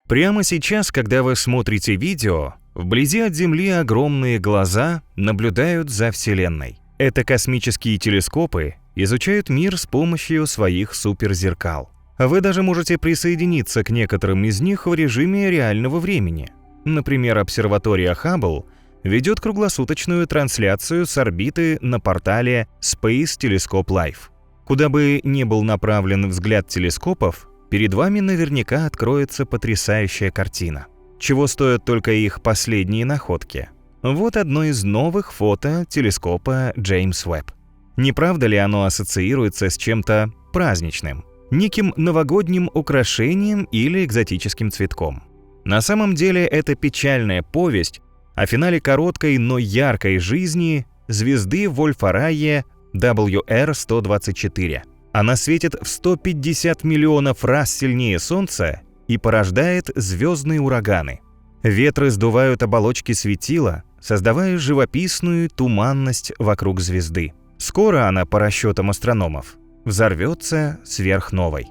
Прямо сейчас, когда вы смотрите видео, вблизи от Земли огромные глаза наблюдают за Вселенной. Это космические телескопы изучают мир с помощью своих суперзеркал. Вы даже можете присоединиться к некоторым из них в режиме реального времени. Например, обсерватория Хаббл ведет круглосуточную трансляцию с орбиты на портале Space Telescope Live. Куда бы ни был направлен взгляд телескопов, перед вами наверняка откроется потрясающая картина. Чего стоят только их последние находки. Вот одно из новых фото телескопа Джеймс Уэбб. Не правда ли оно ассоциируется с чем-то праздничным, неким новогодним украшением или экзотическим цветком? На самом деле это печальная повесть о финале короткой, но яркой жизни звезды Вольфа-Райе WR-124. Она светит в 150 миллионов раз сильнее Солнца и порождает звездные ураганы. Ветры сдувают оболочки светила, создавая живописную туманность вокруг звезды. Скоро она, по расчетам астрономов, взорвется сверхновой.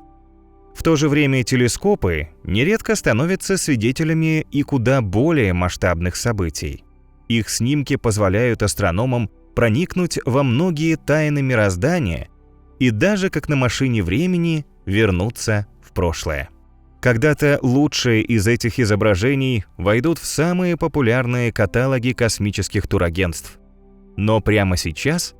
В то же время телескопы нередко становятся свидетелями и куда более масштабных событий. Их снимки позволяют астрономам проникнуть во многие тайны мироздания и даже, как на машине времени, вернуться в прошлое. Когда-то лучшие из этих изображений войдут в самые популярные каталоги космических турагентств. Но прямо сейчас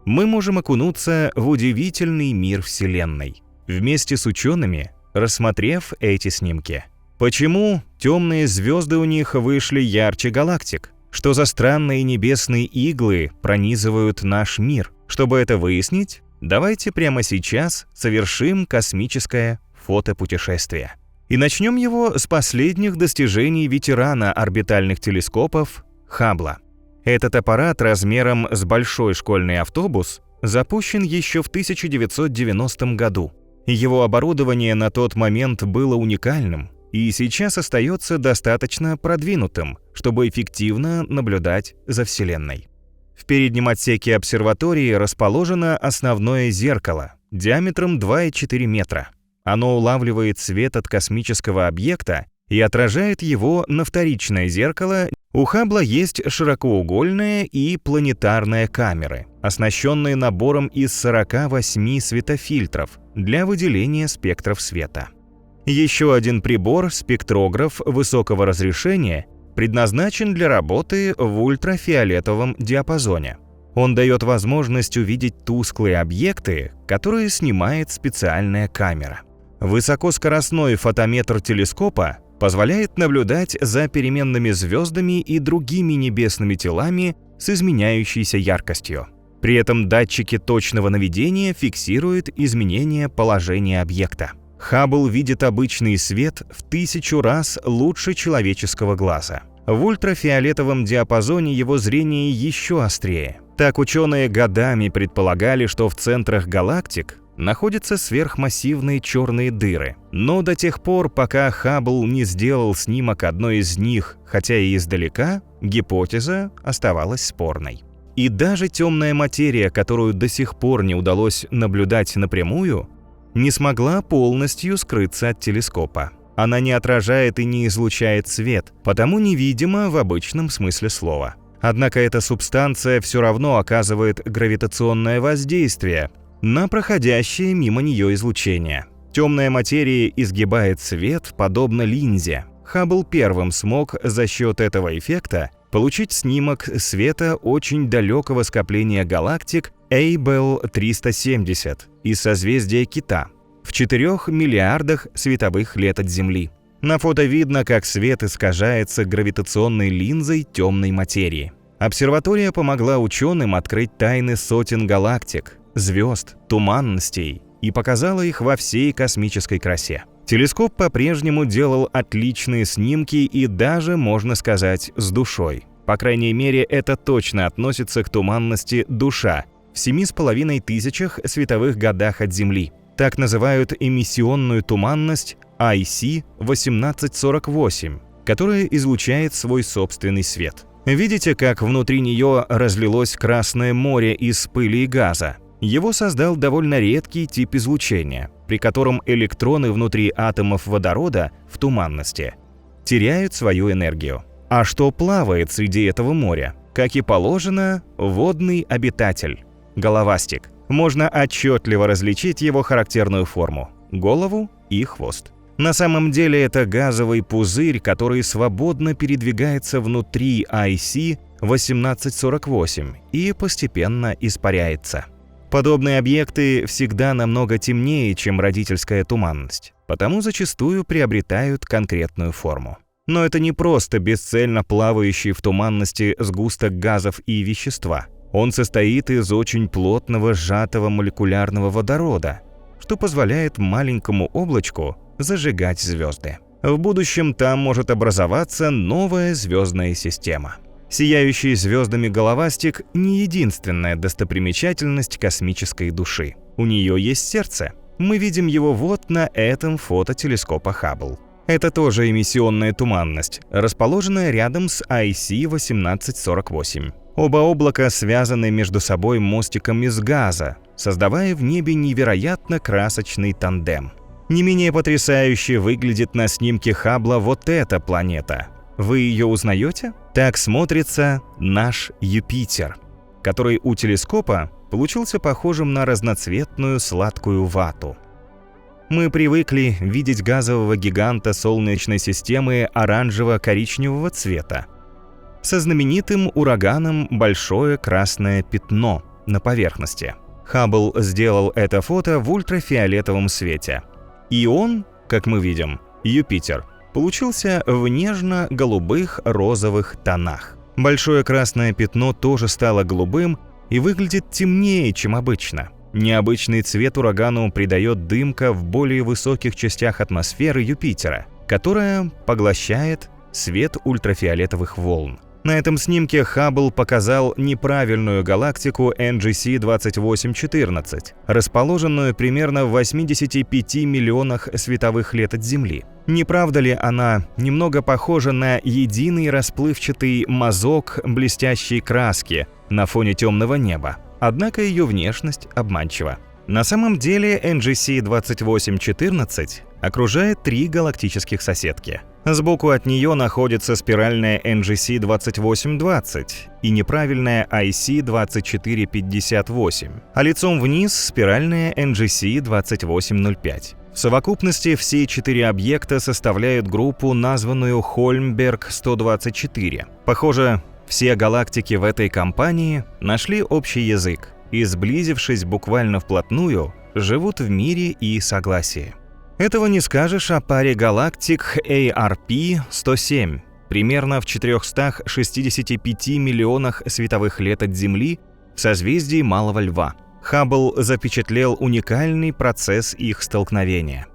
мы можем окунуться в удивительный мир Вселенной, вместе с учеными, рассмотрев эти снимки. Почему темные звезды у них вышли ярче галактик? Что за странные небесные иглы пронизывают наш мир? Чтобы это выяснить, давайте прямо сейчас совершим космическое фотопутешествие. И начнем его с последних достижений ветерана орбитальных телескопов Хаббла. Этот аппарат размером с большой школьный автобус запущен еще в 1990 году. Его оборудование на тот момент было уникальным и сейчас остается достаточно продвинутым, чтобы эффективно наблюдать за Вселенной. В переднем отсеке обсерватории расположено основное зеркало диаметром 2,4 метра. Оно улавливает свет от космического объекта и отражает его на вторичное зеркало. У Хаббла есть широкоугольная и планетарная камеры, оснащенные набором из 48 светофильтров для выделения спектров света. Еще один прибор, спектрограф высокого разрешения, предназначен для работы в ультрафиолетовом диапазоне. Он дает возможность увидеть тусклые объекты, которые снимает специальная камера. Высокоскоростной фотометр телескопа позволяет наблюдать за переменными звездами и другими небесными телами с изменяющейся яркостью. При этом датчики точного наведения фиксируют изменение положения объекта. Хаббл видит обычный свет в 1000 раз лучше человеческого глаза. В ультрафиолетовом диапазоне его зрение еще острее. Так ученые годами предполагали, что в центрах галактик находятся сверхмассивные черные дыры. Но до тех пор, пока Хаббл не сделал снимок одной из них, хотя и издалека, гипотеза оставалась спорной. И даже темная материя, которую до сих пор не удалось наблюдать напрямую, не смогла полностью скрыться от телескопа. Она не отражает и не излучает свет, потому невидима в обычном смысле слова. Однако эта субстанция все равно оказывает гравитационное воздействие на проходящее мимо нее излучение. Темная материя изгибает свет, подобно линзе. Хаббл первым смог за счет этого эффекта получить снимок света очень далекого скопления галактик Эйбел 370 из созвездия Кита в 4 миллиардах световых лет от Земли. На фото видно, как свет искажается гравитационной линзой темной материи. Обсерватория помогла ученым открыть тайны сотен галактик, звезд, туманностей и показала их во всей космической красе. Телескоп по-прежнему делал отличные снимки и даже, можно сказать, с душой. По крайней мере, это точно относится к туманности душа в 7500 световых годах от Земли. Так называют эмиссионную туманность IC-1848, которая излучает свой собственный свет. Видите, как внутри нее разлилось Красное море из пыли и газа? Его создал довольно редкий тип излучения, при котором электроны внутри атомов водорода в туманности теряют свою энергию. А что плавает среди этого моря? Как и положено, водный обитатель – головастик. Можно отчетливо различить его характерную форму – голову и хвост. На самом деле это газовый пузырь, который свободно передвигается внутри IC-1848 и постепенно испаряется. Подобные объекты всегда намного темнее, чем родительская туманность, потому зачастую приобретают конкретную форму. Но это не просто бесцельно плавающий в туманности сгусток газов и вещества. Он состоит из очень плотного сжатого молекулярного водорода, что позволяет маленькому облачку зажигать звезды. В будущем там может образоваться новая звездная система. Сияющий звездами головастик – не единственная достопримечательность космической души. У нее есть сердце. Мы видим его вот на этом фототелескопа Хаббл. Это тоже эмиссионная туманность, расположенная рядом с IC-1848. Оба облака связаны между собой мостиком из газа, создавая в небе невероятно красочный тандем. Не менее потрясающе выглядит на снимке Хаббла вот эта планета. Вы ее узнаете? Так смотрится наш Юпитер, который у телескопа получился похожим на разноцветную сладкую вату. Мы привыкли видеть газового гиганта Солнечной системы оранжево-коричневого цвета со знаменитым ураганом «Большое красное пятно» на поверхности. Хаббл сделал это фото в ультрафиолетовом свете. И он, как мы видим, Юпитер, получился в нежно-голубых розовых тонах. Большое красное пятно тоже стало голубым и выглядит темнее, чем обычно. Необычный цвет урагану придает дымка в более высоких частях атмосферы Юпитера, которая поглощает свет ультрафиолетовых волн. На этом снимке Хаббл показал неправильную галактику NGC 2814, расположенную примерно в 85 миллионах световых лет от Земли. Не правда ли она немного похожа на единый расплывчатый мазок блестящей краски на фоне темного неба? Однако ее внешность обманчива. На самом деле NGC 2814 окружает 3 галактических соседки. Сбоку от нее находится спиральная NGC 2820 и неправильная IC 2458, а лицом вниз спиральная NGC 2805. В совокупности все 4 объекта составляют группу, названную Хольмберг-124. Похоже, все галактики в этой компании нашли общий язык и, сблизившись буквально вплотную, живут в мире и согласии. Этого не скажешь о паре галактик ARP-107, примерно в 465 миллионах световых лет от Земли в созвездии Малого Льва. Хаббл запечатлел уникальный процесс их столкновения.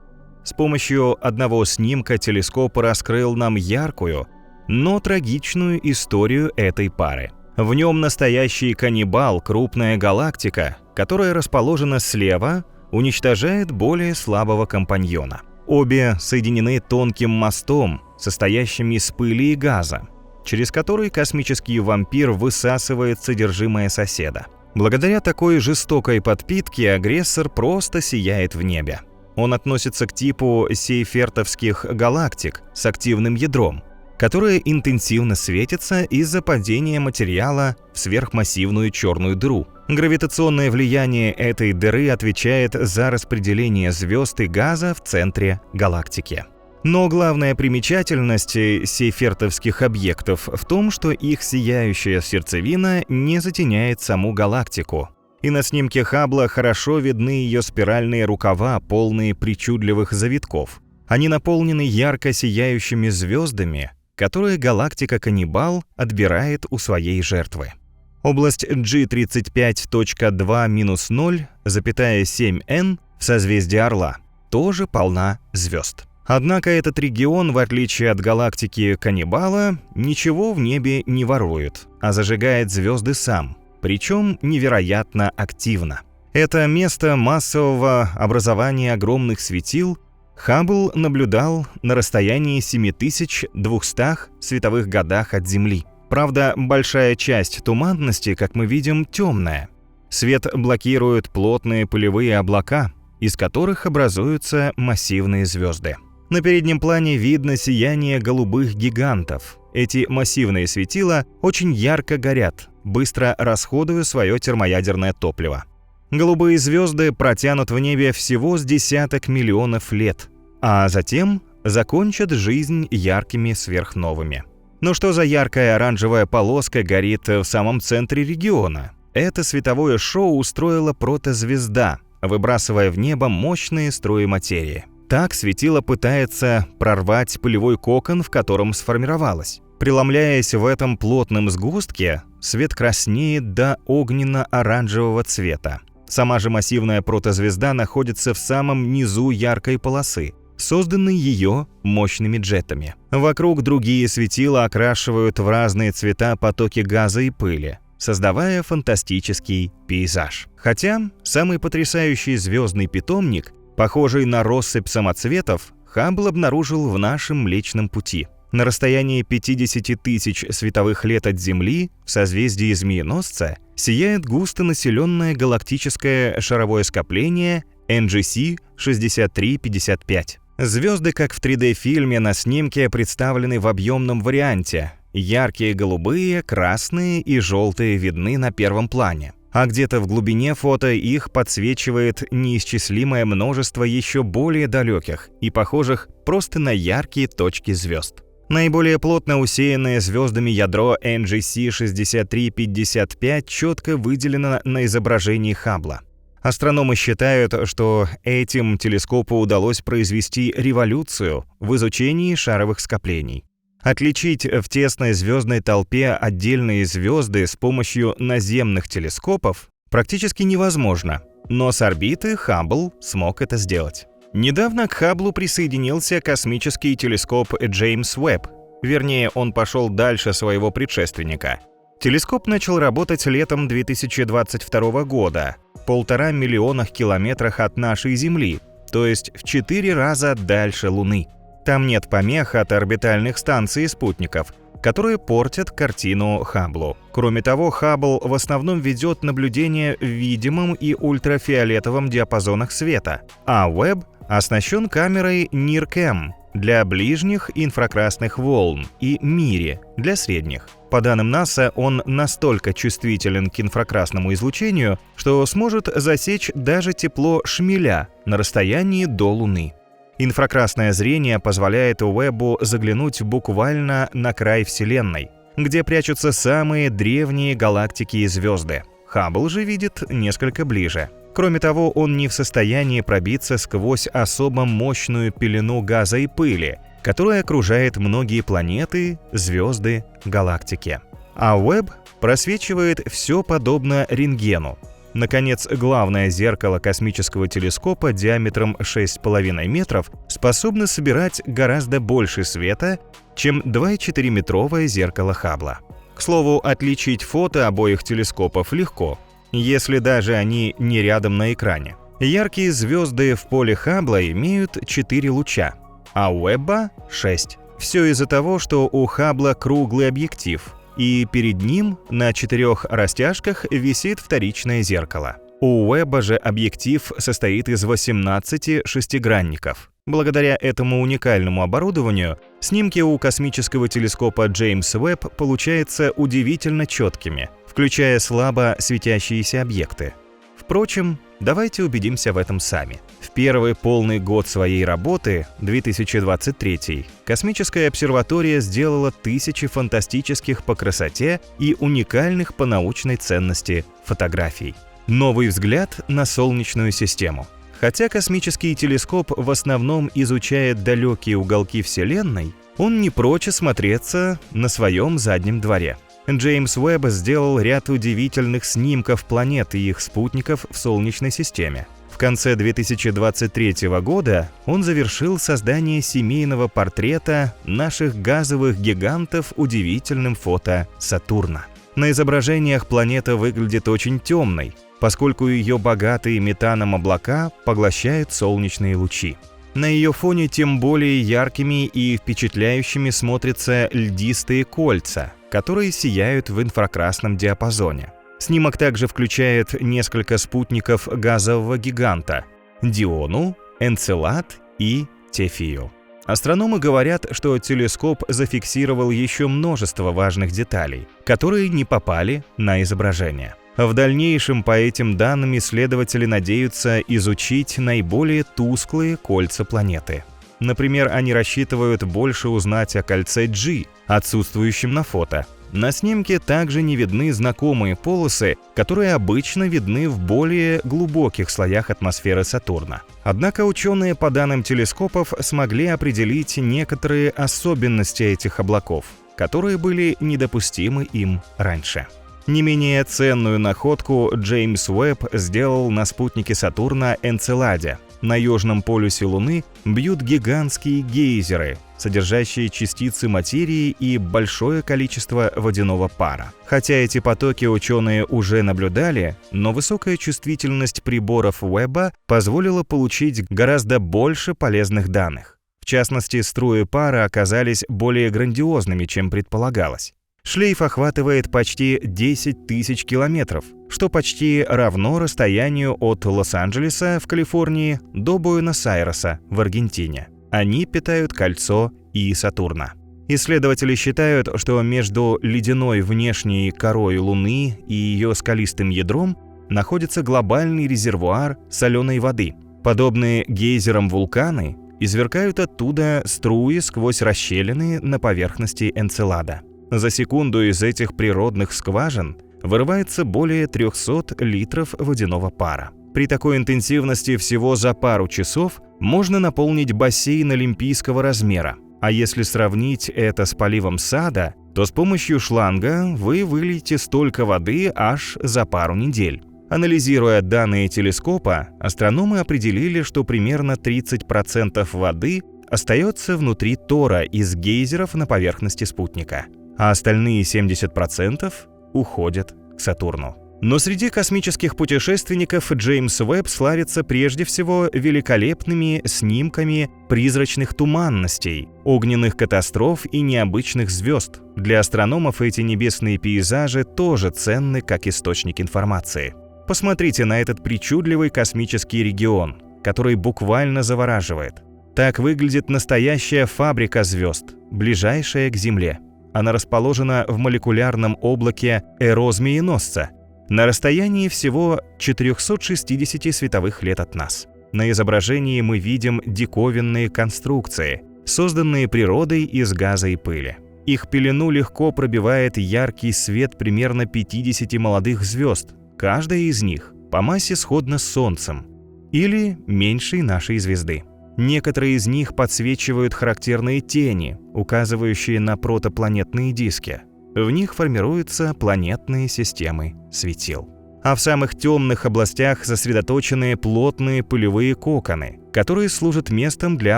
С помощью одного снимка телескоп раскрыл нам яркую, но трагичную историю этой пары. В нем настоящий каннибал, крупная галактика, которая расположена слева, уничтожает более слабого компаньона. Обе соединены тонким мостом, состоящим из пыли и газа, через который космический вампир высасывает содержимое соседа. Благодаря такой жестокой подпитке агрессор просто сияет в небе. Он относится к типу сейфертовских галактик с активным ядром, которое интенсивно светится из-за падения материала в сверхмассивную черную дыру. Гравитационное влияние этой дыры отвечает за распределение звезд и газа в центре галактики. Но главная примечательность сейфертовских объектов в том, что их сияющая сердцевина не затеняет саму галактику. И на снимке Хаббла хорошо видны ее спиральные рукава, полные причудливых завитков. Они наполнены ярко сияющими звездами, которые галактика-каннибал отбирает у своей жертвы. Область G35.2-0,7n в созвездии Орла тоже полна звезд. Однако этот регион, в отличие от галактики Каннибала, ничего в небе не ворует, а зажигает звезды сам, причем невероятно активно. Это место массового образования огромных светил Хаббл наблюдал на расстоянии 7200 световых годах от Земли. Правда, большая часть туманности, как мы видим, темная. Свет блокируют плотные пылевые облака, из которых образуются массивные звезды. На переднем плане видно сияние голубых гигантов. Эти массивные светила очень ярко горят, быстро расходуя свое термоядерное топливо. Голубые звезды протянут в небе всего с десяток миллионов лет, а затем закончат жизнь яркими сверхновыми. Но что за яркая оранжевая полоска горит в самом центре региона? Это световое шоу устроила протозвезда, выбрасывая в небо мощные струи материи. Так светило пытается прорвать пылевой кокон, в котором сформировалось. Преломляясь в этом плотном сгустке, свет краснеет до огненно-оранжевого цвета. Сама же массивная протозвезда находится в самом низу яркой полосы, созданной ее мощными джетами. Вокруг другие светила окрашивают в разные цвета потоки газа и пыли, создавая фантастический пейзаж. Хотя самый потрясающий звездный питомник, похожий на россыпь самоцветов, Хаббл обнаружил в нашем Млечном Пути. На расстоянии 50 тысяч световых лет от Земли, в созвездии Змееносца, сияет густонаселенное галактическое шаровое скопление NGC 6355. Звезды, как в 3D-фильме, на снимке представлены в объемном варианте. Яркие голубые, красные и желтые видны на первом плане. А где-то в глубине фото их подсвечивает неисчислимое множество еще более далеких и похожих просто на яркие точки звезд. Наиболее плотно усеянное звездами ядро NGC 6355 четко выделено на изображении Хаббла. Астрономы считают, что этим телескопу удалось произвести революцию в изучении шаровых скоплений. Отличить в тесной звездной толпе отдельные звезды с помощью наземных телескопов практически невозможно, но с орбиты Хаббл смог это сделать. Недавно к Хабблу присоединился космический телескоп Джеймс Уэбб, вернее, он пошел дальше своего предшественника. Телескоп начал работать летом 2022 года, в 1,5 миллиона километрах от нашей Земли, то есть в 4 раза дальше Луны. Там нет помех от орбитальных станций и спутников, которые портят картину Хабблу. Кроме того, Хаббл в основном ведет наблюдения в видимом и ультрафиолетовом диапазонах света, а Уэбб оснащен камерой NIRCam для ближних инфракрасных волн и MIRI для средних. По данным НАСА, он настолько чувствителен к инфракрасному излучению, что сможет засечь даже тепло шмеля на расстоянии до Луны. Инфракрасное зрение позволяет Уэббу заглянуть буквально на край Вселенной, где прячутся самые древние галактики и звезды. Хаббл же видит несколько ближе. Кроме того, он не в состоянии пробиться сквозь особо мощную пелену газа и пыли, которая окружает многие планеты, звезды, галактики. А Уэбб просвечивает все подобно рентгену. Наконец, главное зеркало космического телескопа диаметром 6,5 метров способно собирать гораздо больше света, чем 2,4-метровое зеркало Хаббла. К слову, отличить фото обоих телескопов легко, если даже они не рядом на экране. Яркие звезды в поле Хаббла имеют 4 луча, а у Уэбба — 6. Все из-за того, что у Хаббла круглый объектив, и перед ним на 4 растяжках висит вторичное зеркало. У Уэбба же объектив состоит из 18 шестигранников. Благодаря этому уникальному оборудованию снимки у космического телескопа Джеймс Уэбб получаются удивительно четкими, включая слабо светящиеся объекты. Впрочем, давайте убедимся в этом сами. В первый полный год своей работы, 2023, космическая обсерватория сделала тысячи фантастических по красоте и уникальных по научной ценности фотографий. Новый взгляд на Солнечную систему. Хотя космический телескоп в основном изучает далекие уголки Вселенной, он не прочь осмотреться на своем заднем дворе. Джеймс Уэбб сделал ряд удивительных снимков планет и их спутников в Солнечной системе. В конце 2023 года он завершил создание семейного портрета наших газовых гигантов удивительным фото Сатурна. На изображениях планета выглядит очень темной, поскольку ее богатые метаном облака поглощают солнечные лучи. На ее фоне тем более яркими и впечатляющими смотрятся льдистые кольца, которые сияют в инфракрасном диапазоне. Снимок также включает несколько спутников газового гиганта – Диону, Энцелад и Тефию. Астрономы говорят, что телескоп зафиксировал еще множество важных деталей, которые не попали на изображение. В дальнейшем по этим данным исследователи надеются изучить наиболее тусклые кольца планеты. Например, они рассчитывают больше узнать о кольце G, отсутствующем на фото. На снимке также не видны знакомые полосы, которые обычно видны в более глубоких слоях атмосферы Сатурна. Однако ученые по данным телескопов смогли определить некоторые особенности этих облаков, которые были недопустимы им раньше. Не менее ценную находку Джеймс Уэбб сделал на спутнике Сатурна Энцеладе. На южном полюсе Луны бьют гигантские гейзеры, содержащие частицы материи и большое количество водяного пара. Хотя эти потоки ученые уже наблюдали, но высокая чувствительность приборов Уэбба позволила получить гораздо больше полезных данных. В частности, струи пара оказались более грандиозными, чем предполагалось. Шлейф охватывает почти 10 тысяч километров, что почти равно расстоянию от Лос-Анджелеса в Калифорнии до Буэнос-Айреса в Аргентине. Они питают кольцо и Сатурна. Исследователи считают, что между ледяной внешней корой Луны и ее скалистым ядром находится глобальный резервуар соленой воды. Подобные гейзерам вулканы извергают оттуда струи сквозь расщелины на поверхности Энцелада. За секунду из этих природных скважин вырывается более 300 литров водяного пара. При такой интенсивности всего за пару часов можно наполнить бассейн олимпийского размера. А если сравнить это с поливом сада, то с помощью шланга вы выльете столько воды аж за пару недель. Анализируя данные телескопа, астрономы определили, что примерно 30% воды остается внутри тора из гейзеров на поверхности спутника, а остальные 70% уходят к Сатурну. Но среди космических путешественников Джеймс Уэбб славится прежде всего великолепными снимками призрачных туманностей, огненных катастроф и необычных звезд. Для астрономов эти небесные пейзажи тоже ценны как источник информации. Посмотрите на этот причудливый космический регион, который буквально завораживает. Так выглядит настоящая фабрика звезд, ближайшая к Земле. Она расположена в молекулярном облаке Эро-змееносца, на расстоянии всего 460 световых лет от нас. На изображении мы видим диковинные конструкции, созданные природой из газа и пыли. Их пелену легко пробивает яркий свет примерно 50 молодых звезд, каждая из них по массе сходна с Солнцем или меньшей нашей звезды. Некоторые из них подсвечивают характерные тени, указывающие на протопланетные диски. В них формируются планетные системы светил. А в самых темных областях сосредоточены плотные пылевые коконы, которые служат местом для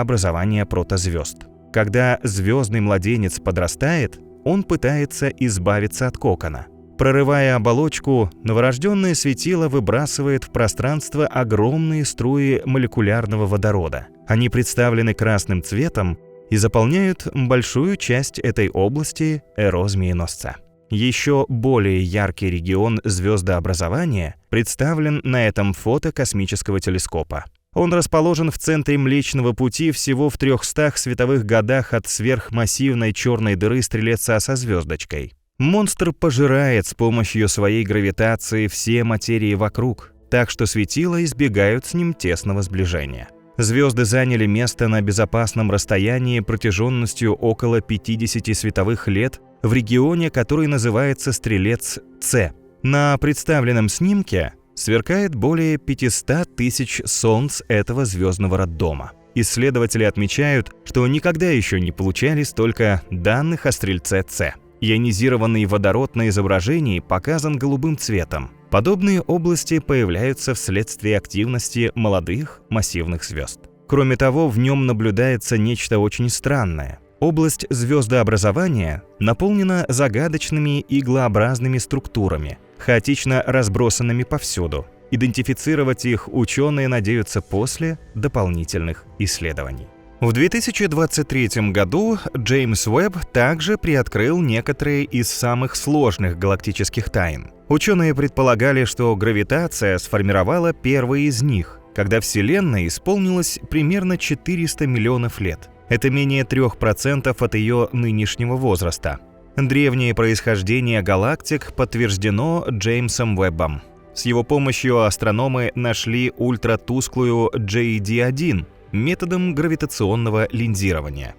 образования протозвезд. Когда звездный младенец подрастает, он пытается избавиться от кокона. Прорывая оболочку, новорожденное светило выбрасывает в пространство огромные струи молекулярного водорода. Они представлены красным цветом и заполняют большую часть этой области Эро-змееносца. Еще более яркий регион звездообразования представлен на этом фото космического телескопа. Он расположен в центре Млечного Пути всего в 300 световых годах от сверхмассивной черной дыры Стрелец-А со звездочкой. Монстр пожирает с помощью своей гравитации все материи вокруг, так что светила избегают с ним тесного сближения. Звезды заняли место на безопасном расстоянии протяженностью около 50 световых лет в регионе, который называется Стрелец-С. На представленном снимке сверкает более 500 тысяч солнц этого звездного роддома. Исследователи отмечают, что никогда еще не получали столько данных о Стрельце-С. Ионизированный водород на изображении показан голубым цветом. Подобные области появляются вследствие активности молодых массивных звезд. Кроме того, в нем наблюдается нечто очень странное. Область звездообразования наполнена загадочными иглообразными структурами, хаотично разбросанными повсюду. Идентифицировать их ученые надеются после дополнительных исследований. В 2023 году Джеймс Уэбб также приоткрыл некоторые из самых сложных галактических тайн. Ученые предполагали, что гравитация сформировала первые из них, когда Вселенной исполнилось примерно 400 миллионов лет. Это менее 3% от ее нынешнего возраста. Древнее происхождение галактик подтверждено Джеймсом Уэббом. С его помощью астрономы нашли ультратусклую JD1 методом гравитационного линзирования.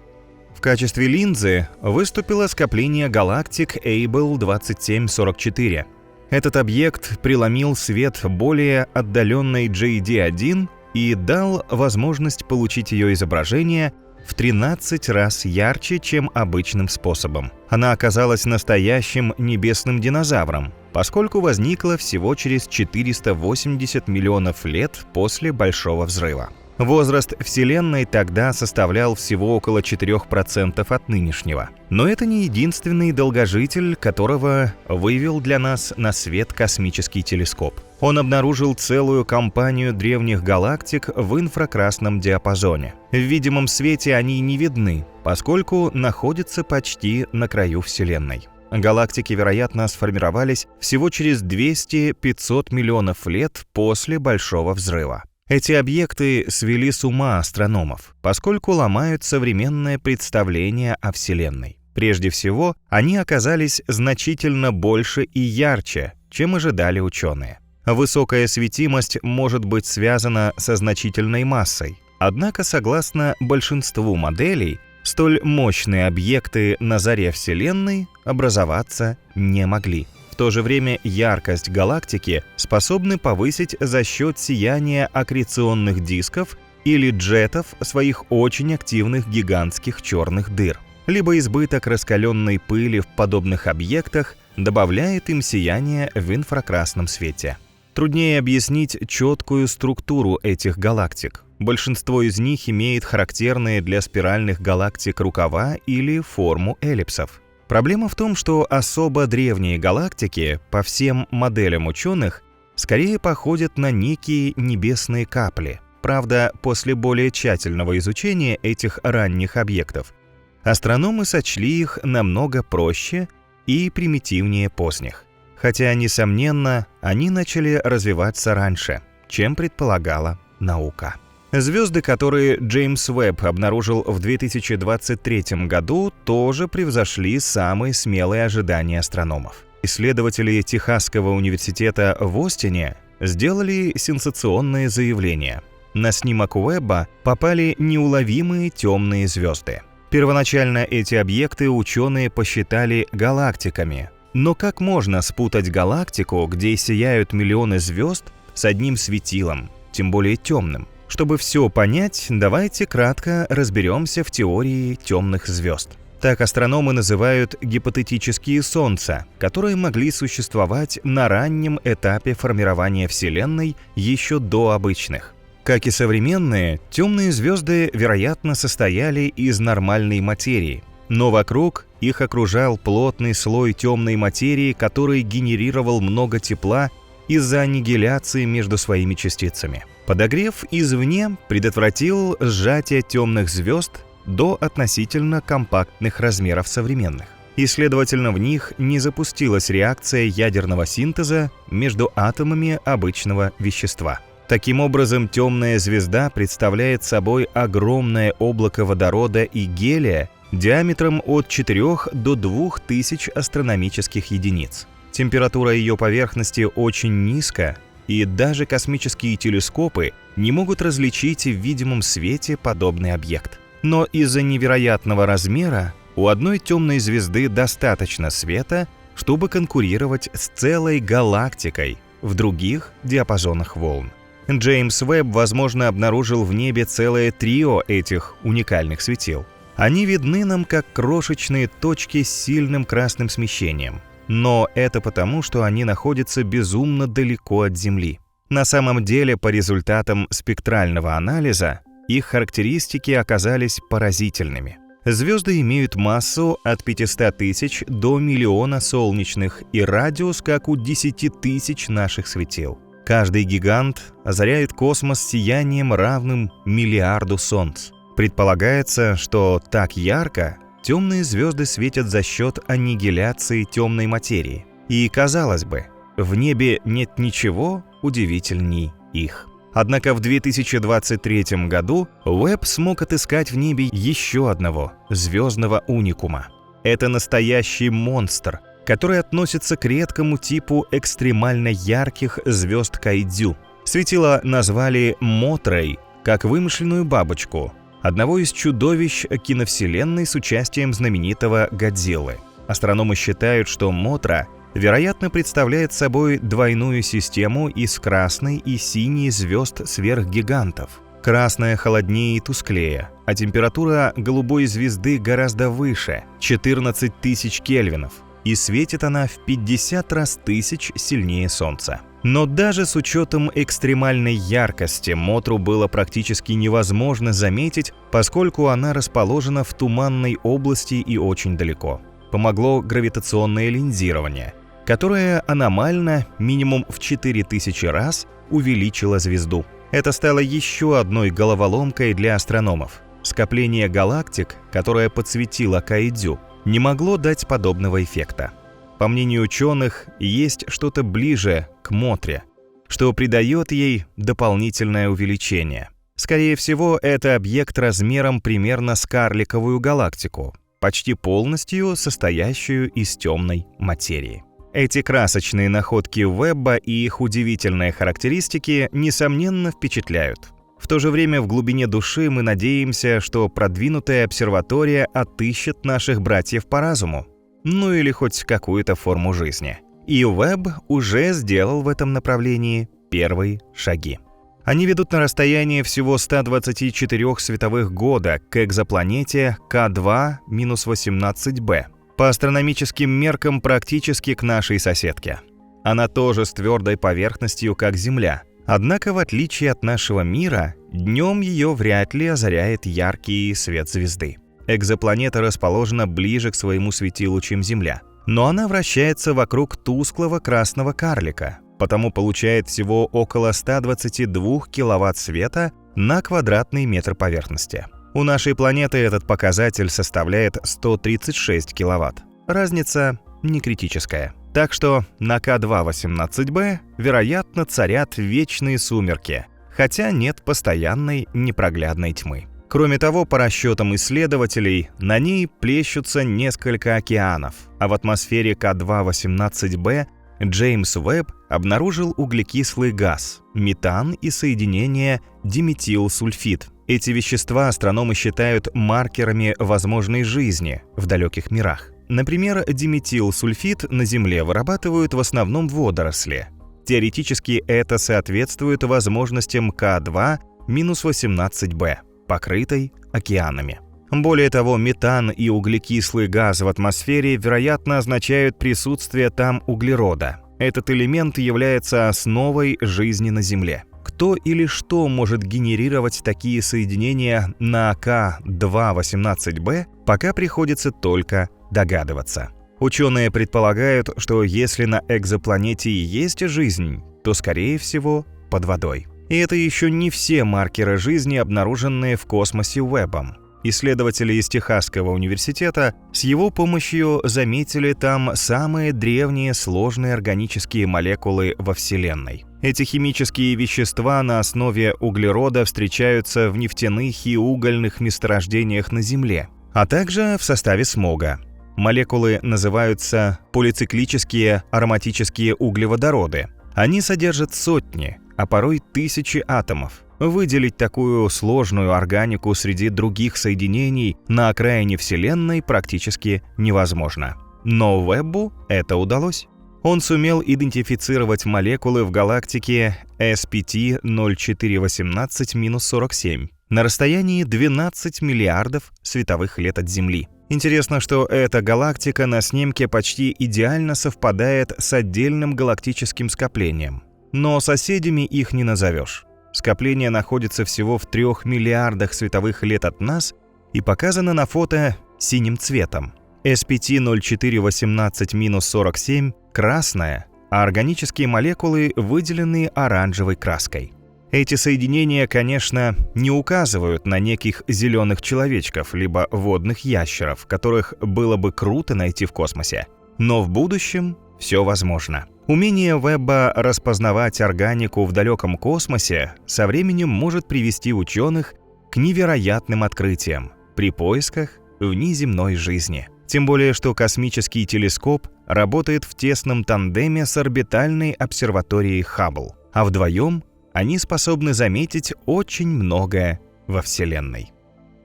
В качестве линзы выступило скопление галактик Able 2744. Этот объект преломил свет более отдаленной JD1 и дал возможность получить ее изображение в 13 раз ярче, чем обычным способом. Она оказалась настоящим небесным динозавром, поскольку возникла всего через 480 миллионов лет после Большого взрыва. Возраст Вселенной тогда составлял всего около 4% от нынешнего. Но это не единственный долгожитель, которого вывел для нас на свет космический телескоп. Он обнаружил целую компанию древних галактик в инфракрасном диапазоне. В видимом свете они не видны, поскольку находятся почти на краю Вселенной. Галактики, вероятно, сформировались всего через 200-500 миллионов лет после Большого взрыва. Эти объекты свели с ума астрономов, поскольку ломают современное представление о Вселенной. Прежде всего, они оказались значительно больше и ярче, чем ожидали ученые. Высокая светимость может быть связана со значительной массой. Однако, согласно большинству моделей, столь мощные объекты на заре Вселенной образоваться не могли. В то же время яркость галактики способны повысить за счет сияния аккреционных дисков или джетов своих очень активных гигантских черных дыр. Либо избыток раскаленной пыли в подобных объектах добавляет им сияние в инфракрасном свете. Труднее объяснить четкую структуру этих галактик. Большинство из них имеет характерные для спиральных галактик рукава или форму эллипсов. Проблема в том, что особо древние галактики, по всем моделям ученых, скорее походят на некие небесные капли. Правда, после более тщательного изучения этих ранних объектов, астрономы сочли их намного проще и примитивнее поздних. Хотя, несомненно, они начали развиваться раньше, чем предполагала наука. Звезды, которые Джеймс Уэбб обнаружил в 2023 году, тоже превзошли самые смелые ожидания астрономов. Исследователи Техасского университета в Остине сделали сенсационное заявление. На снимок Уэбба попали неуловимые темные звезды. Первоначально эти объекты ученые посчитали галактиками. Но как можно спутать галактику, где сияют миллионы звезд, с одним светилом, тем более темным? Чтобы все понять, давайте кратко разберемся в теории темных звезд. Так астрономы называют гипотетические солнца, которые могли существовать на раннем этапе формирования Вселенной еще до обычных. Как и современные, темные звезды, вероятно, состояли из нормальной материи, но вокруг их окружал плотный слой темной материи, который генерировал много тепла из-за аннигиляции между своими частицами. Подогрев извне предотвратил сжатие темных звезд до относительно компактных размеров современных, и, следовательно, в них не запустилась реакция ядерного синтеза между атомами обычного вещества. Таким образом, темная звезда представляет собой огромное облако водорода и гелия диаметром от 4 до 2000 астрономических единиц. Температура ее поверхности очень низка, и даже космические телескопы не могут различить в видимом свете подобный объект. Но из-за невероятного размера у одной темной звезды достаточно света, чтобы конкурировать с целой галактикой в других диапазонах волн. Джеймс Уэбб, возможно, обнаружил в небе целое трио этих уникальных светил. Они видны нам как крошечные точки с сильным красным смещением. Но это потому, что они находятся безумно далеко от Земли. На самом деле, по результатам спектрального анализа, их характеристики оказались поразительными. Звезды имеют массу от 500 тысяч до миллиона солнечных и радиус, как у 10 тысяч наших светил. Каждый гигант озаряет космос сиянием, равным миллиарду солнц. Предполагается, что так ярко темные звезды светят за счет аннигиляции темной материи. И, казалось бы, в небе нет ничего удивительней их. Однако в 2023 году Уэбб смог отыскать в небе еще одного звездного уникума. Это настоящий монстр, который относится к редкому типу экстремально ярких звезд Кайдзю. Светило назвали Мотрой, как вымышленную бабочку, одного из чудовищ киновселенной с участием знаменитого Годзиллы. Астрономы считают, что Мотра, вероятно, представляет собой двойную систему из красной и синей звезд сверхгигантов. Красная холоднее и тусклее, а температура голубой звезды гораздо выше – 14 тысяч кельвинов, и светит она в 50 раз тысяч сильнее Солнца. Но даже с учетом экстремальной яркости Мотру было практически невозможно заметить, поскольку она расположена в туманной области и очень далеко. Помогло гравитационное линзирование, которое аномально, минимум в 4000 раз, увеличило звезду. Это стало еще одной головоломкой для астрономов. Скопление галактик, которое подсветило Кайдзю, не могло дать подобного эффекта. По мнению ученых, есть что-то ближе к Мотре, что придает ей дополнительное увеличение. Скорее всего, это объект размером примерно с карликовую галактику, почти полностью состоящую из темной материи. Эти красочные находки Уэбба и их удивительные характеристики, несомненно, впечатляют. В то же время в глубине души мы надеемся, что продвинутая обсерватория отыщет наших братьев по разуму, ну или хоть какую-то форму жизни. И Уэбб уже сделал в этом направлении первые шаги. Они ведут на расстояние всего 124 световых года к экзопланете К2-18b. По астрономическим меркам практически к нашей соседке. Она тоже с твердой поверхностью, как Земля. Однако, в отличие от нашего мира, днем ее вряд ли озаряет яркий свет звезды. Экзопланета расположена ближе к своему светилу, чем Земля. Но она вращается вокруг тусклого красного карлика, потому получает всего около 122 киловатт света на квадратный метр поверхности. У нашей планеты этот показатель составляет 136 киловатт. Разница не критическая. Так что на К2-18b, вероятно, царят вечные сумерки, хотя нет постоянной непроглядной тьмы. Кроме того, по расчетам исследователей, на ней плещутся несколько океанов, а в атмосфере К2-18b Джеймс Уэбб обнаружил углекислый газ, метан и соединение диметилсульфид. Эти вещества астрономы считают маркерами возможной жизни в далеких мирах. Например, диметилсульфид на Земле вырабатывают в основном водоросли. Теоретически это соответствует возможностям К2-18b, покрытой океанами. Более того, метан и углекислый газ в атмосфере, вероятно, означают присутствие там углерода. Этот элемент является основой жизни на Земле. Кто или что может генерировать такие соединения на К2-18b, пока приходится только догадываться. Ученые предполагают, что если на экзопланете и есть жизнь, то, скорее всего, под водой. И это еще не все маркеры жизни, обнаруженные в космосе Уэббом. Исследователи из Техасского университета с его помощью заметили там самые древние сложные органические молекулы во Вселенной. Эти химические вещества на основе углерода встречаются в нефтяных и угольных месторождениях на Земле, а также в составе смога. Молекулы называются полициклические ароматические углеводороды. Они содержат сотни, а порой тысячи атомов. Выделить такую сложную органику среди других соединений на окраине Вселенной практически невозможно. Но Уэббу это удалось. Он сумел идентифицировать молекулы в галактике SPT-0418-47 на расстоянии 12 миллиардов световых лет от Земли. Интересно, что эта галактика на снимке почти идеально совпадает с отдельным галактическим скоплением. Но соседями их не назовешь. Скопление находится всего в 3 миллиардах световых лет от нас и показано на фото синим цветом. SPT-0418-47 красная, а органические молекулы выделены оранжевой краской. Эти соединения, конечно, не указывают на неких зеленых человечков, либо водных ящеров, которых было бы круто найти в космосе. Но в будущем все возможно. Умение Вебба распознавать органику в далеком космосе со временем может привести ученых к невероятным открытиям при поисках внеземной жизни. Тем более, что космический телескоп работает в тесном тандеме с орбитальной обсерваторией Хаббл, а вдвоем они способны заметить очень многое во Вселенной.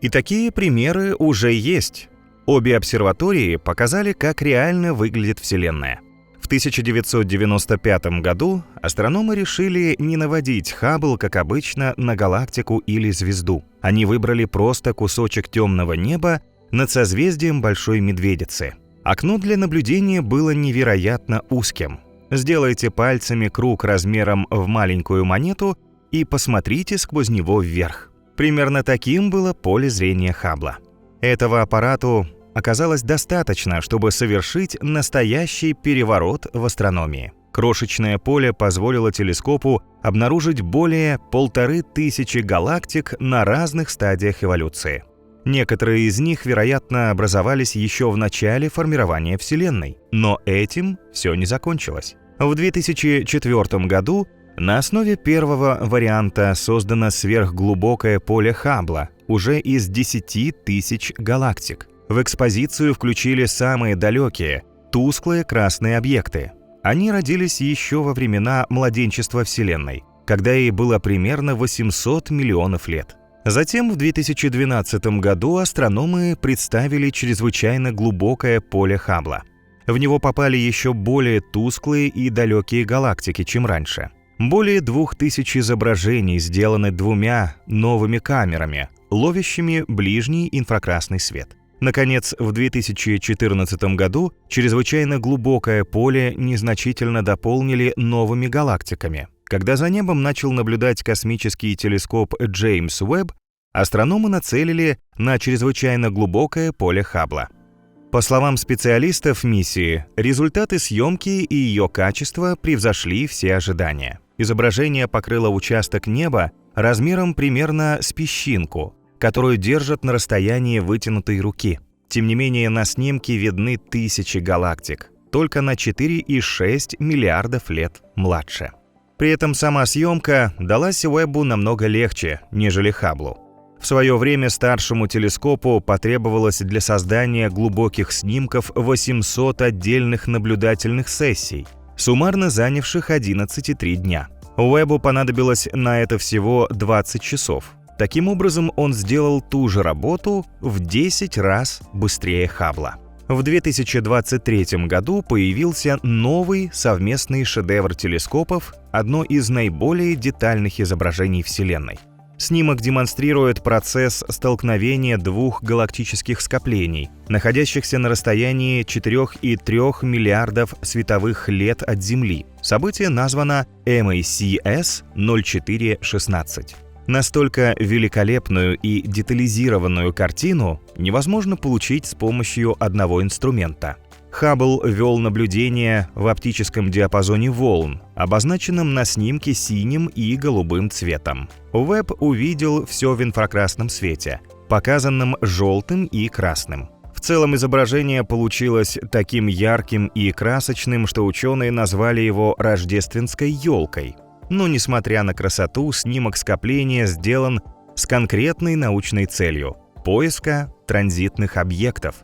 И такие примеры уже есть. Обе обсерватории показали, как реально выглядит Вселенная. В 1995 году астрономы решили не наводить Хаббл, как обычно, на галактику или звезду. Они выбрали просто кусочек темного неба над созвездием Большой Медведицы. Окно для наблюдения было невероятно узким. Сделайте пальцами круг размером в маленькую монету и посмотрите сквозь него вверх. Примерно таким было поле зрения Хаббла. Этого аппарату оказалось достаточно, чтобы совершить настоящий переворот в астрономии. Крошечное поле позволило телескопу обнаружить более 1500 галактик на разных стадиях эволюции. Некоторые из них, вероятно, образовались еще в начале формирования Вселенной. Но этим все не закончилось. В 2004 году на основе первого варианта создано сверхглубокое поле Хаббла уже из 10 тысяч галактик. В экспозицию включили самые далекие, тусклые красные объекты. Они родились еще во времена младенчества Вселенной, когда ей было примерно 800 миллионов лет. Затем в 2012 году астрономы представили чрезвычайно глубокое поле Хаббла. В него попали еще более тусклые и далекие галактики, чем раньше. Более 2000 изображений сделаны двумя новыми камерами, ловящими ближний инфракрасный свет. Наконец, в 2014 году чрезвычайно глубокое поле незначительно дополнили новыми галактиками. Когда за небом начал наблюдать космический телескоп Джеймс Уэбб, астрономы нацелили на чрезвычайно глубокое поле Хаббла. По словам специалистов миссии, результаты съемки и ее качество превзошли все ожидания. Изображение покрыло участок неба размером примерно с песчинку, которую держат на расстоянии вытянутой руки. Тем не менее, на снимке видны тысячи галактик, только на 4,6 миллиардов лет младше. При этом сама съемка далась Уэббу намного легче, нежели Хабблу. В свое время старшему телескопу потребовалось для создания глубоких снимков 800 отдельных наблюдательных сессий, суммарно занявших 11,3 дня. Уэббу понадобилось на это всего 20 часов. Таким образом, он сделал ту же работу в 10 раз быстрее Хаббла. В 2023 году появился новый совместный шедевр телескопов, одно из наиболее детальных изображений Вселенной. Снимок демонстрирует процесс столкновения двух галактических скоплений, находящихся на расстоянии 4,3 миллиардов световых лет от Земли. Событие названо MACS 0416. Настолько великолепную и детализированную картину невозможно получить с помощью одного инструмента. Хаббл вел наблюдение в оптическом диапазоне волн, обозначенном на снимке синим и голубым цветом. Уэбб увидел все в инфракрасном свете, показанном желтым и красным. В целом изображение получилось таким ярким и красочным, что ученые назвали его «рождественской елкой». Но, несмотря на красоту, снимок скопления сделан с конкретной научной целью – поиска транзитных объектов,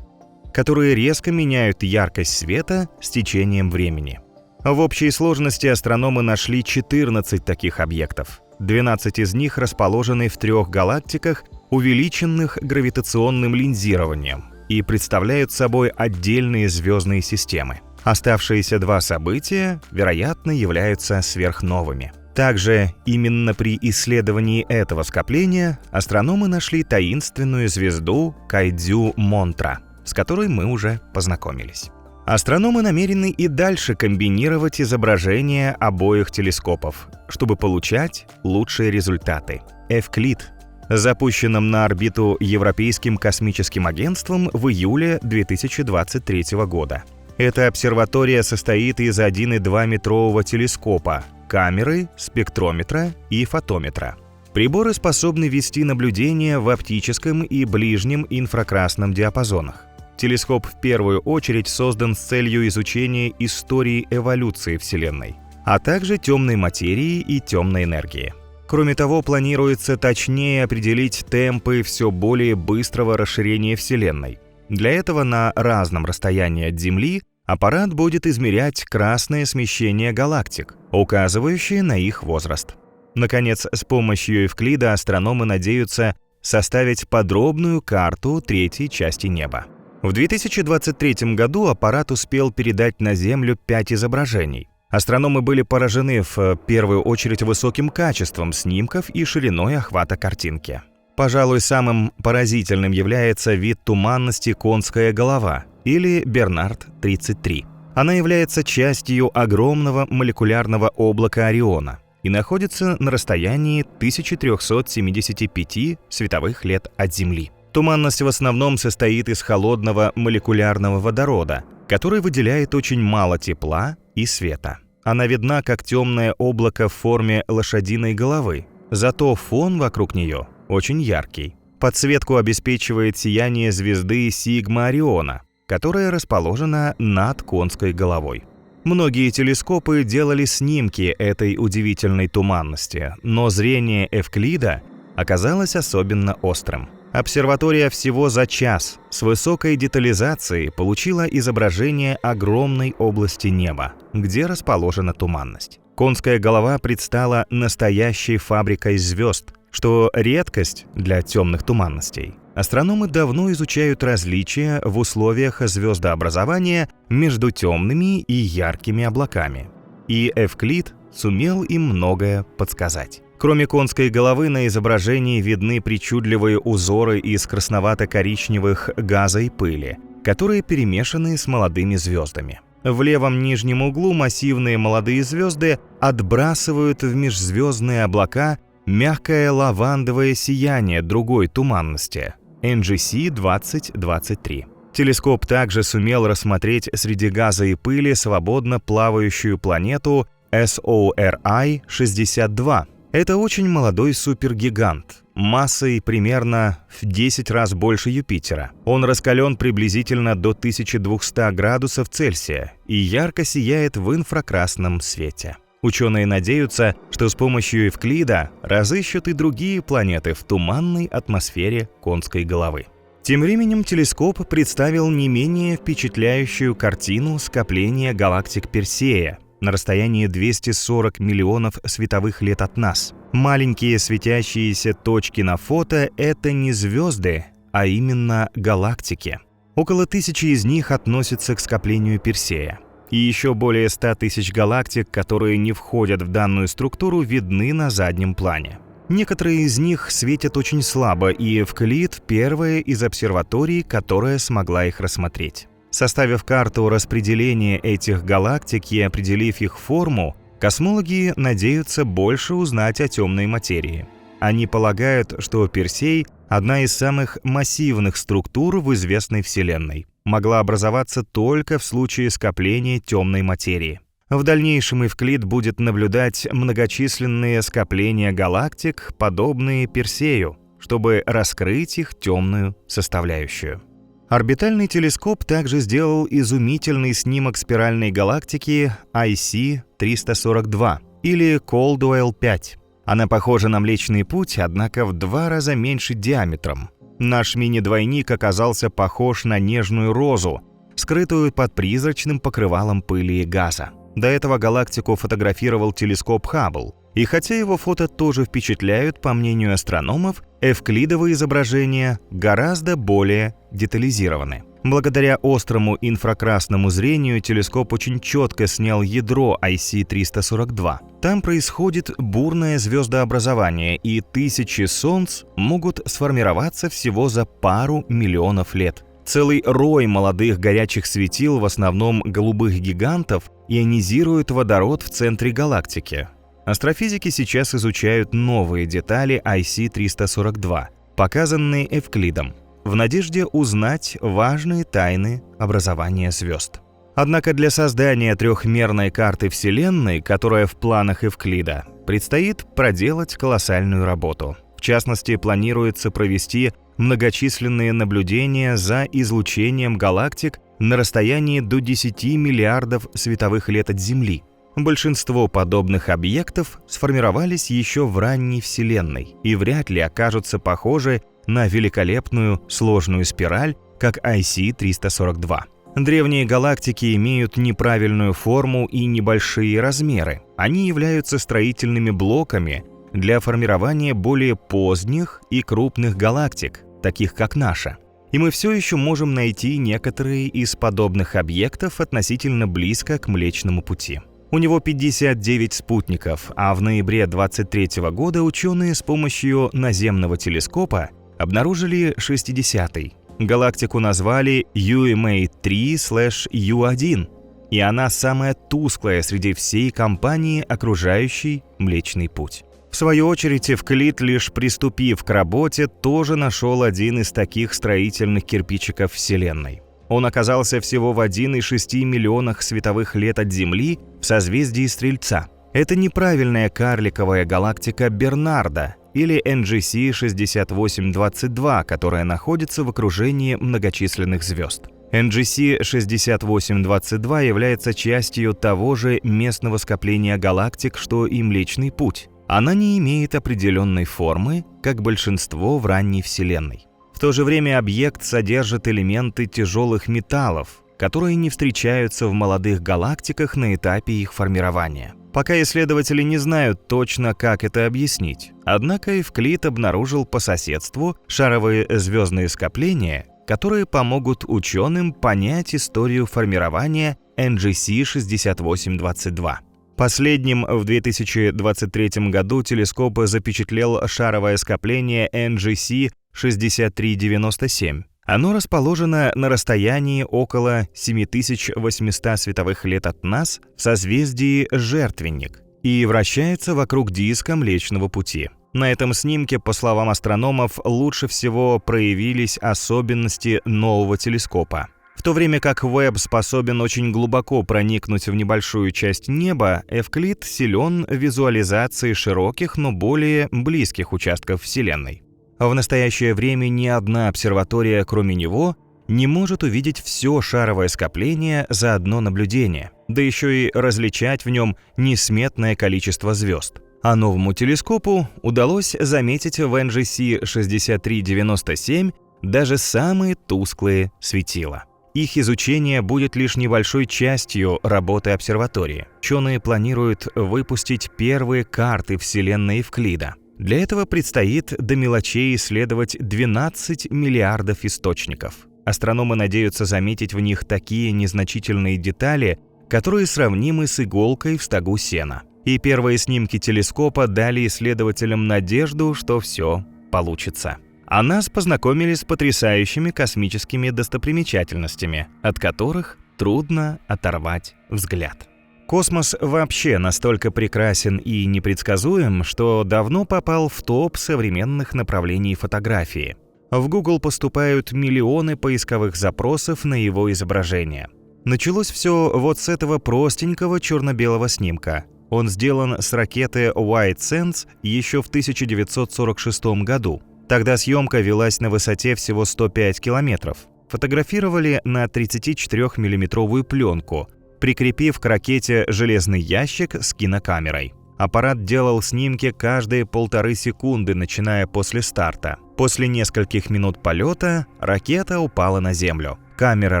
которые резко меняют яркость света с течением времени. В общей сложности астрономы нашли 14 таких объектов. 12 из них расположены в 3 галактиках, увеличенных гравитационным линзированием, и представляют собой отдельные звездные системы. Оставшиеся 2 события, вероятно, являются сверхновыми. Также именно при исследовании этого скопления астрономы нашли таинственную звезду Кайдзю-Монтра, с которой мы уже познакомились. Астрономы намерены и дальше комбинировать изображения обоих телескопов, чтобы получать лучшие результаты. Эвклид, запущенном на орбиту Европейским космическим агентством в июле 2023 года. Эта обсерватория состоит из 1,2-метрового телескопа, камеры, спектрометра и фотометра. Приборы способны вести наблюдения в оптическом и ближнем инфракрасном диапазонах. Телескоп в первую очередь создан с целью изучения истории эволюции Вселенной, а также темной материи и темной энергии. Кроме того, планируется точнее определить темпы все более быстрого расширения Вселенной. Для этого на разном расстоянии от Земли аппарат будет измерять красное смещение галактик, указывающее на их возраст. Наконец, с помощью Эвклида астрономы надеются составить подробную карту третьей части неба. В 2023 году аппарат успел передать на Землю 5 изображений. Астрономы были поражены в первую очередь высоким качеством снимков и шириной охвата картинки. Пожалуй, самым поразительным является вид туманности «Конская голова» или Бернард-33. Она является частью огромного молекулярного облака Ориона и находится на расстоянии 1375 световых лет от Земли. Туманность в основном состоит из холодного молекулярного водорода, который выделяет очень мало тепла и света. Она видна как темное облако в форме лошадиной головы, зато фон вокруг нее очень яркий. Подсветку обеспечивает сияние звезды Сигма Ориона, которая расположена над Конской головой. Многие телескопы делали снимки этой удивительной туманности, но зрение Эвклида оказалось особенно острым. Обсерватория всего за час с высокой детализацией получила изображение огромной области неба, где расположена туманность. Конская голова предстала настоящей фабрикой звезд, что редкость для темных туманностей. Астрономы давно изучают различия в условиях звездообразования между темными и яркими облаками. И Эвклид сумел им многое подсказать. Кроме конской головы, на изображении видны причудливые узоры из красновато-коричневых газа и пыли, которые перемешаны с молодыми звездами. В левом нижнем углу массивные молодые звезды отбрасывают в межзвездные облака мягкое лавандовое сияние другой туманности – NGC 2023. Телескоп также сумел рассмотреть среди газа и пыли свободно плавающую планету SORI-62. Это очень молодой супергигант, массой примерно в 10 раз больше Юпитера. Он раскален приблизительно до 1200 градусов Цельсия и ярко сияет в инфракрасном свете. Ученые надеются, что с помощью Эвклида разыщут и другие планеты в туманной атмосфере Конской головы. Тем временем телескоп представил не менее впечатляющую картину скопления галактик Персея на расстоянии 240 миллионов световых лет от нас. Маленькие светящиеся точки на фото – это не звезды, а именно галактики. Около 1000 из них относятся к скоплению Персея. И еще более 100 тысяч галактик, которые не входят в данную структуру, видны на заднем плане. Некоторые из них светят очень слабо, и Эвклид – первая из обсерваторий, которая смогла их рассмотреть. Составив карту распределения этих галактик и определив их форму, космологи надеются больше узнать о темной материи. Они полагают, что Персей – одна из самых массивных структур в известной Вселенной. Могла образоваться только в случае скопления темной материи. В дальнейшем Эвклид будет наблюдать многочисленные скопления галактик, подобные Персею, чтобы раскрыть их темную составляющую. Орбитальный телескоп также сделал изумительный снимок спиральной галактики IC-342 или Caldwell-5. Она похожа на Млечный Путь, однако в 2 раза меньше диаметром. Наш мини-двойник оказался похож на нежную розу, скрытую под призрачным покрывалом пыли и газа. До этого галактику фотографировал телескоп Хаббл, и хотя его фото тоже впечатляют, по мнению астрономов, эвклидовые изображения гораздо более детализированы. Благодаря острому инфракрасному зрению телескоп очень четко снял ядро IC-342. Там происходит бурное звездообразование, и тысячи солнц могут сформироваться всего за пару миллионов лет. Целый рой молодых горячих светил, в основном голубых гигантов, ионизирует водород в центре галактики. Астрофизики сейчас изучают новые детали IC-342, показанные Эвклидом, в надежде узнать важные тайны образования звезд. Однако для создания трехмерной карты Вселенной, которая в планах Эвклида, предстоит проделать колоссальную работу. В частности, планируется провести многочисленные наблюдения за излучением галактик на расстоянии до 10 миллиардов световых лет от Земли. Большинство подобных объектов сформировались еще в ранней Вселенной и вряд ли окажутся похожи на великолепную сложную спираль, как IC-342. Древние галактики имеют неправильную форму и небольшие размеры. Они являются строительными блоками для формирования более поздних и крупных галактик, таких как наша. И мы все еще можем найти некоторые из подобных объектов относительно близко к Млечному Пути. У него 59 спутников, а в ноябре 2023 года ученые с помощью наземного телескопа обнаружили 60-й. Галактику назвали UMA3/U1, и она самая тусклая среди всей компании, окружающей Млечный Путь. В свою очередь, Эвклид, лишь приступив к работе, тоже нашел один из таких строительных кирпичиков Вселенной. Он оказался всего в 1,6 миллионах световых лет от Земли в созвездии Стрельца. Это неправильная карликовая галактика Бернарда, или NGC 6822, которая находится в окружении многочисленных звезд. NGC 6822 является частью того же местного скопления галактик, что и Млечный Путь. Она не имеет определенной формы, как большинство в ранней Вселенной. В то же время объект содержит элементы тяжелых металлов, которые не встречаются в молодых галактиках на этапе их формирования. Пока исследователи не знают точно, как это объяснить. Однако Эвклид обнаружил по соседству шаровые звездные скопления, которые помогут ученым понять историю формирования NGC 6822. Последним в 2023 году телескоп запечатлел шаровое скопление NGC 6397. Оно расположено на расстоянии около 7800 световых лет от нас в созвездии Жертвенник и вращается вокруг диска Млечного Пути. На этом снимке, по словам астрономов, лучше всего проявились особенности нового телескопа. В то время как Вебб способен очень глубоко проникнуть в небольшую часть неба, Эвклид силен в визуализации широких, но более близких участков Вселенной. В настоящее время ни одна обсерватория, кроме него, не может увидеть все шаровое скопление за одно наблюдение, да еще и различать в нем несметное количество звезд. А новому телескопу удалось заметить в NGC 6397 даже самые тусклые светила. Их изучение будет лишь небольшой частью работы обсерватории. Ученые планируют выпустить первые карты Вселенной Эвклида. Для этого предстоит до мелочей исследовать 12 миллиардов источников. Астрономы надеются заметить в них такие незначительные детали, которые сравнимы с иголкой в стогу сена. И первые снимки телескопа дали исследователям надежду, что все получится. А нас познакомили с потрясающими космическими достопримечательностями, от которых трудно оторвать взгляд. Космос вообще настолько прекрасен и непредсказуем, что давно попал в топ современных направлений фотографии. В Google поступают миллионы поисковых запросов на его изображение. Началось все вот с этого простенького черно-белого снимка. Он сделан с ракеты White Sands еще в 1946 году. Тогда съемка велась на высоте всего 105 километров. Фотографировали на 34-миллиметровую пленку, прикрепив к ракете железный ящик с кинокамерой. Аппарат делал снимки каждые 1,5 секунды, начиная после старта. После нескольких минут полета ракета упала на Землю. Камера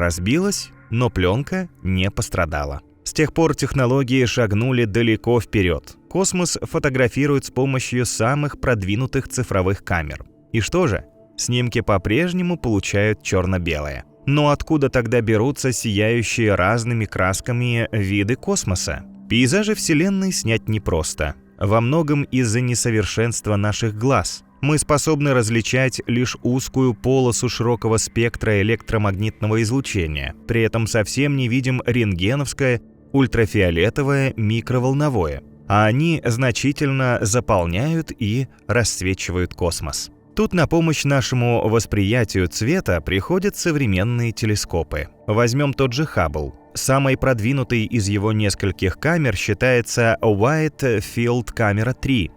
разбилась, но пленка не пострадала. С тех пор технологии шагнули далеко вперед. Космос фотографируют с помощью самых продвинутых цифровых камер. И что же? Снимки по-прежнему получают черно-белые. Но откуда тогда берутся сияющие разными красками виды космоса? Пейзажи Вселенной снять непросто. Во многом из-за несовершенства наших глаз. Мы способны различать лишь узкую полосу широкого спектра электромагнитного излучения. При этом совсем не видим рентгеновское, ультрафиолетовое, микроволновое. А они значительно заполняют и расцвечивают космос. Тут на помощь нашему восприятию цвета приходят современные телескопы. Возьмем тот же Хаббл. Самой продвинутой из его нескольких камер считается Wide Field Camera 3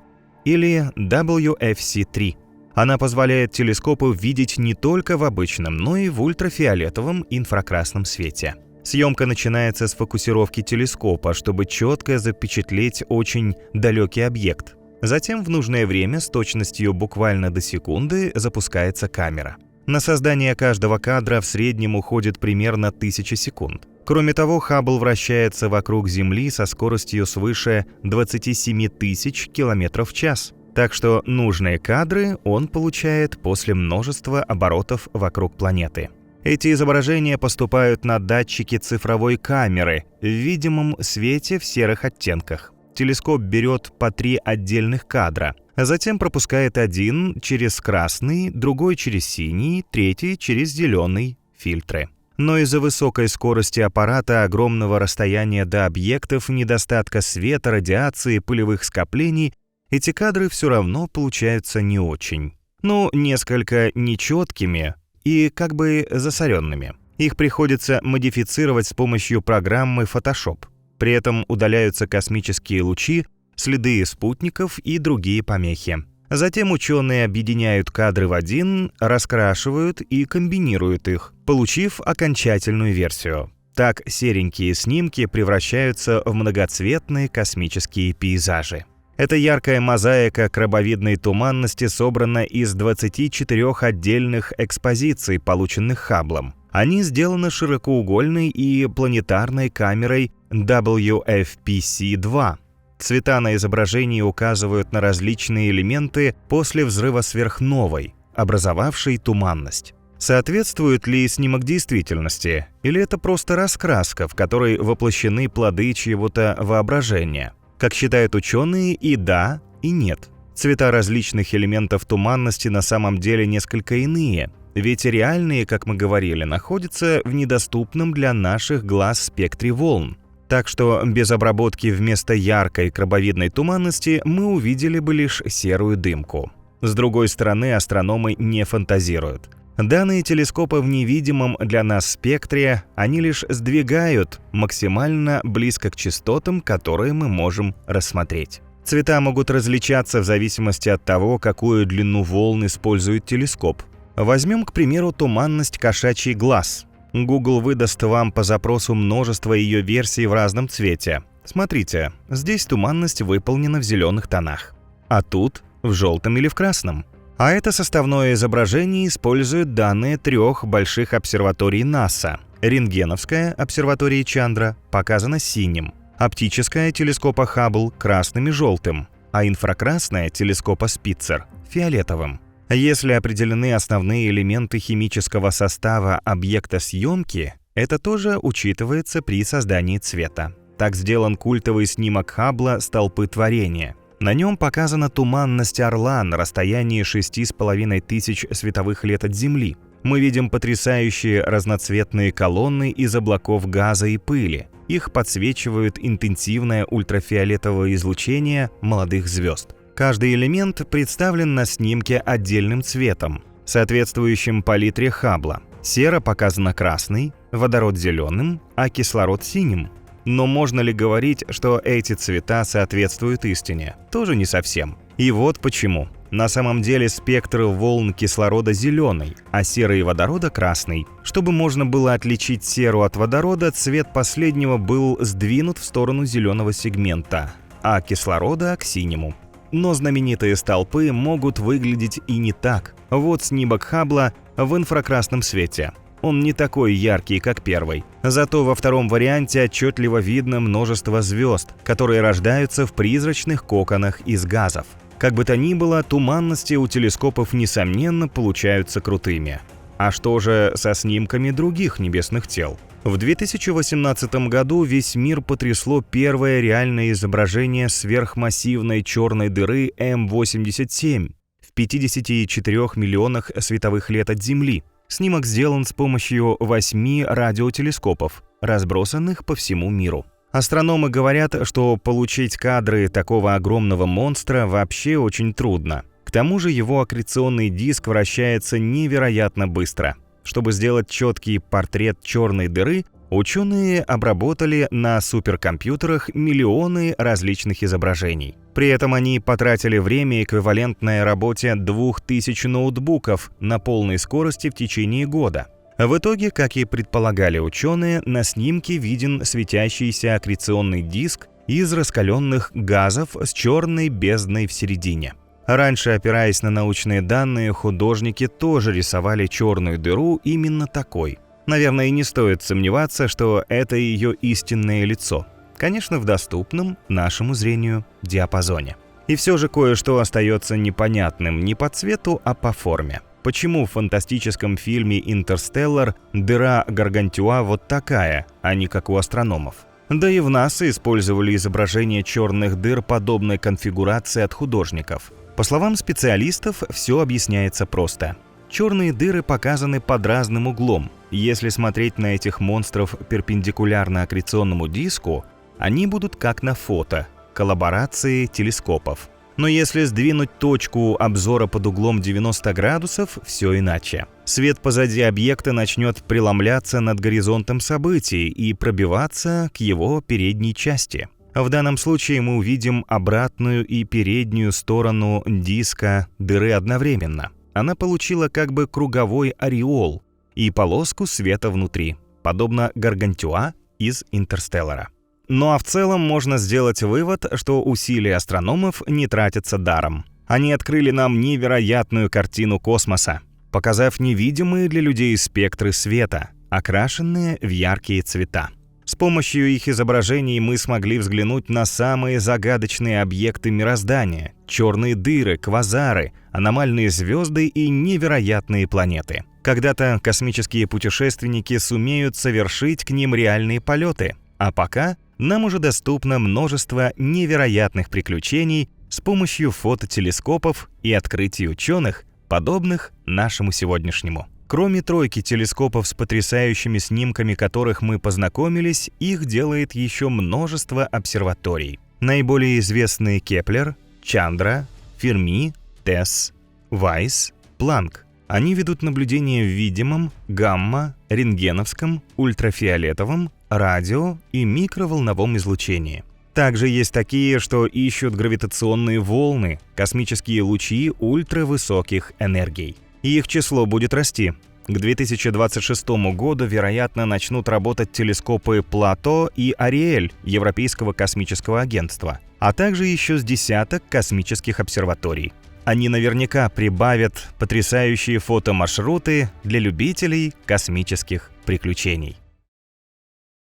или WFC-3. Она позволяет телескопу видеть не только в обычном, но и в ультрафиолетовом и инфракрасном свете. Съемка начинается с фокусировки телескопа, чтобы четко запечатлеть очень далекий объект. Затем в нужное время с точностью буквально до секунды запускается камера. На создание каждого кадра в среднем уходит примерно 1000 секунд. Кроме того, Хаббл вращается вокруг Земли со скоростью свыше 27 тысяч км в час. Так что нужные кадры он получает после множества оборотов вокруг планеты. Эти изображения поступают на датчики цифровой камеры в видимом свете в серых оттенках. Телескоп берет по 3 отдельных кадра, а затем пропускает один через красный, другой через синий, третий через зеленый фильтры. Но из-за высокой скорости аппарата, огромного расстояния до объектов, недостатка света, радиации, пылевых скоплений, эти кадры все равно получаются не очень. Несколько нечеткими и как бы засоренными. Их приходится модифицировать с помощью программы Photoshop. При этом удаляются космические лучи, следы спутников и другие помехи. Затем ученые объединяют кадры в один, раскрашивают и комбинируют их, получив окончательную версию. Так серенькие снимки превращаются в многоцветные космические пейзажи. Эта яркая мозаика крабовидной туманности собрана из 24 отдельных экспозиций, полученных Хабблом. Они сделаны широкоугольной и планетарной камерой WFPC-2. Цвета на изображении указывают на различные элементы после взрыва сверхновой, образовавшей туманность. Соответствует ли снимок действительности, или это просто раскраска, в которой воплощены плоды чьего-то воображения? Как считают ученые, и да, и нет. Цвета различных элементов туманности на самом деле несколько иные, ведь реальные, как мы говорили, находятся в недоступном для наших глаз спектре волн. Так что без обработки вместо яркой крабовидной туманности мы увидели бы лишь серую дымку. С другой стороны, астрономы не фантазируют. Данные телескопа в невидимом для нас спектре, они лишь сдвигают максимально близко к частотам, которые мы можем рассмотреть. Цвета могут различаться в зависимости от того, какую длину волн использует телескоп. Возьмем, к примеру, туманность кошачий глаз. Google выдаст вам по запросу множество ее версий в разном цвете. Смотрите, здесь туманность выполнена в зеленых тонах, а тут в желтом или в красном. А это составное изображение использует данные 3 больших обсерваторий НАСА. Рентгеновская обсерватория Чандра показана синим, оптическая телескопа Хаббл красным и желтым, а инфракрасная телескопа Спитцер фиолетовым. Если определены основные элементы химического состава объекта съемки, это тоже учитывается при создании цвета. Так сделан культовый снимок Хаббла «Столпы творения». На нем показана туманность Орла на расстоянии 6500 световых лет от Земли. Мы видим потрясающие разноцветные колонны из облаков газа и пыли. Их подсвечивают интенсивное ультрафиолетовое излучение молодых звезд. Каждый элемент представлен на снимке отдельным цветом, соответствующим палитре Хаббла. Сера показана красной, водород зеленым, а кислород синим. Но можно ли говорить, что эти цвета соответствуют истине? Тоже не совсем. И вот почему. На самом деле спектр волн кислорода зеленый, а серы и водорода красный. Чтобы можно было отличить серу от водорода, цвет последнего был сдвинут в сторону зеленого сегмента, а кислорода к синему. Но знаменитые столпы могут выглядеть и не так. Вот снимок Хаббла в инфракрасном свете. Он не такой яркий, как первый. Зато во втором варианте отчетливо видно множество звезд, которые рождаются в призрачных коконах из газов. Как бы то ни было, туманности у телескопов, несомненно, получаются крутыми. А что же со снимками других небесных тел? В 2018 году весь мир потрясло первое реальное изображение сверхмассивной черной дыры М87 в 54 миллионах световых лет от Земли. Снимок сделан с помощью 8 радиотелескопов, разбросанных по всему миру. Астрономы говорят, что получить кадры такого огромного монстра вообще очень трудно. К тому же его аккреционный диск вращается невероятно быстро. Чтобы сделать четкий портрет черной дыры, Ученые обработали на суперкомпьютерах миллионы различных изображений. При этом они потратили время, эквивалентное работе 2000 ноутбуков на полной скорости в течение года. В итоге, как и предполагали ученые, на снимке виден светящийся аккреционный диск из раскаленных газов с черной бездной в середине. Раньше, опираясь на научные данные, художники тоже рисовали черную дыру именно такой. Наверное, и не стоит сомневаться, что это ее истинное лицо. Конечно, в доступном нашему зрению диапазоне. И все же кое-что остается непонятным не по цвету, а по форме. Почему в фантастическом фильме «Интерстеллар» дыра Гаргантюа вот такая, а не как у астрономов? Да и в НАСА использовали изображение черных дыр подобной конфигурации от художников. По словам специалистов, все объясняется просто. Черные дыры показаны под разным углом. Если смотреть на этих монстров перпендикулярно аккреционному диску, они будут как на фото, коллаборации телескопов. Но если сдвинуть точку обзора под углом 90 градусов, все иначе. Свет позади объекта начнет преломляться над горизонтом событий и пробиваться к его передней части. В данном случае мы увидим обратную и переднюю сторону диска дыры одновременно. Она получила как бы круговой ореол и полоску света внутри, подобно Гаргантюа из «Интерстеллара». Ну а в целом можно сделать вывод, что усилия астрономов не тратятся даром. Они открыли нам невероятную картину космоса, показав невидимые для людей спектры света, окрашенные в яркие цвета. С помощью их изображений мы смогли взглянуть на самые загадочные объекты мироздания – черные дыры, квазары, аномальные звезды и невероятные планеты. Когда-то космические путешественники сумеют совершить к ним реальные полеты, а пока нам уже доступно множество невероятных приключений с помощью фототелескопов и открытий ученых, подобных нашему сегодняшнему. Кроме тройки телескопов с потрясающими снимками, которых мы познакомились, их делает еще множество обсерваторий. Наиболее известные Кеплер, Чандра, Ферми, Тесс, Вайс, Планк. Они ведут наблюдения в видимом, гамма, рентгеновском, ультрафиолетовом, радио и микроволновом излучении. Также есть такие, что ищут гравитационные волны, космические лучи ультравысоких энергий. И их число будет расти. К 2026 году, вероятно, начнут работать телескопы Плато и Ариэль Европейского космического агентства, а также еще с десяток космических обсерваторий. Они наверняка прибавят потрясающие фотомаршруты для любителей космических приключений.